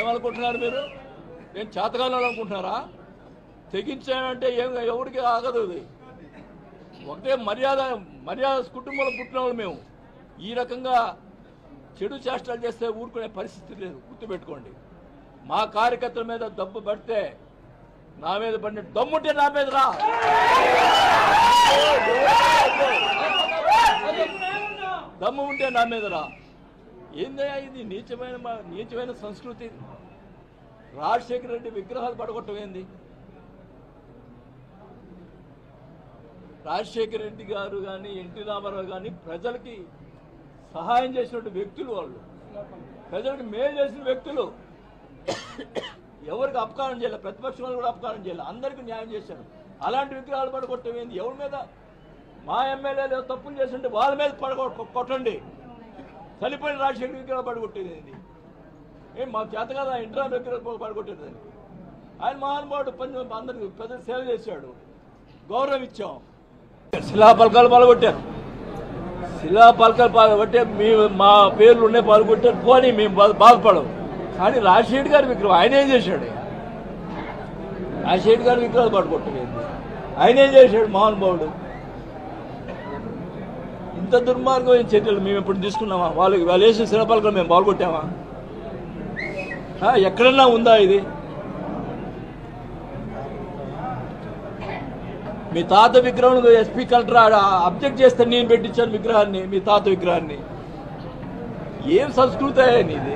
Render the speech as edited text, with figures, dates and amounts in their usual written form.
ఏమనుకుంటున్నారు మీరు? నేను చేతకాలం అనుకుంటున్నారా? తెగించానంటే ఎవరికి ఆగదు. ఇది ఒకటే మర్యాద కుటుంబంలో పుట్టిన వాళ్ళు మేము. ఈ రకంగా చెడు చేష్టలు చేస్తే ఊరుకునే పరిస్థితి లేదు, గుర్తుపెట్టుకోండి. మా కార్యకర్తల మీద దెబ్బ పడితే నా మీద పడిన దమ్ముంటే నా మీద రా. దమ్ము ఉంటే నా మీద రా. ఏందయ్యా ఇది? నీచమైన సంస్కృతి. రాజశేఖర రెడ్డి విగ్రహాలు పడగొట్టమైంది. రాజశేఖర రెడ్డి గారు కానీ ఎన్టీ రామారావు కానీ ప్రజలకి సహాయం చేసినటువంటి వ్యక్తులు. వాళ్ళు ప్రజలకు మేలు చేసిన వ్యక్తులు. ఎవరికి అపకారం చేయలేదు, ప్రతిపక్షం వాళ్ళు కూడా అపకారం చేయలేదు, అందరికీ న్యాయం చేశారు. అలాంటి విగ్రహాలు పడగొట్టమైంది. ఎవరి మీద? మా ఎమ్మెల్యేలు తప్పులు చేస్తుంటే వాళ్ళ మీద కొట్టండి. చనిపోయిన రాజశేఖర విగ్రహాలు పడగొట్టేది ఏం మా చేత కదా? ఇంట్రా విగ్రహాలు పడగొట్టేది. ఆయన మహానుభావుడు, అందరికి ప్రజలు సేవ చేశాడు, గౌరవం ఇచ్చాం. శిలాపలకాలు పాల్గొట్టారు. శిలాపలకాలు పాల్గొట్టే మా పేర్లు ఉన్నాయి, పాల్గొట్టారు. పోనీ మేము బాధపడము. కానీ రాజశేఖర్ గారి విగ్రహం ఆయన ఏం చేశాడు? రాజశేఖర్ గారి విగ్రహాలు పడగొట్టలేదు. ఆయన ఏం చేశాడు? మహానుభావుడు. ఇంత దుర్మార్గమైన చర్యలు మేము ఎప్పుడు తీసుకున్నామా? వాళ్ళు వేసిన శిలాపలకాలు మేము పాల్గొట్టామా? ఎక్కడన్నా ఉందా ఇది? మీ తాత విగ్రహం ఎస్పీ కలెక్టర్ అబ్జెక్ట్ చేస్తే నేను పెట్టించాను విగ్రహాన్ని, మీ తాత విగ్రహాన్ని. ఏం సంస్కృతి ఇది?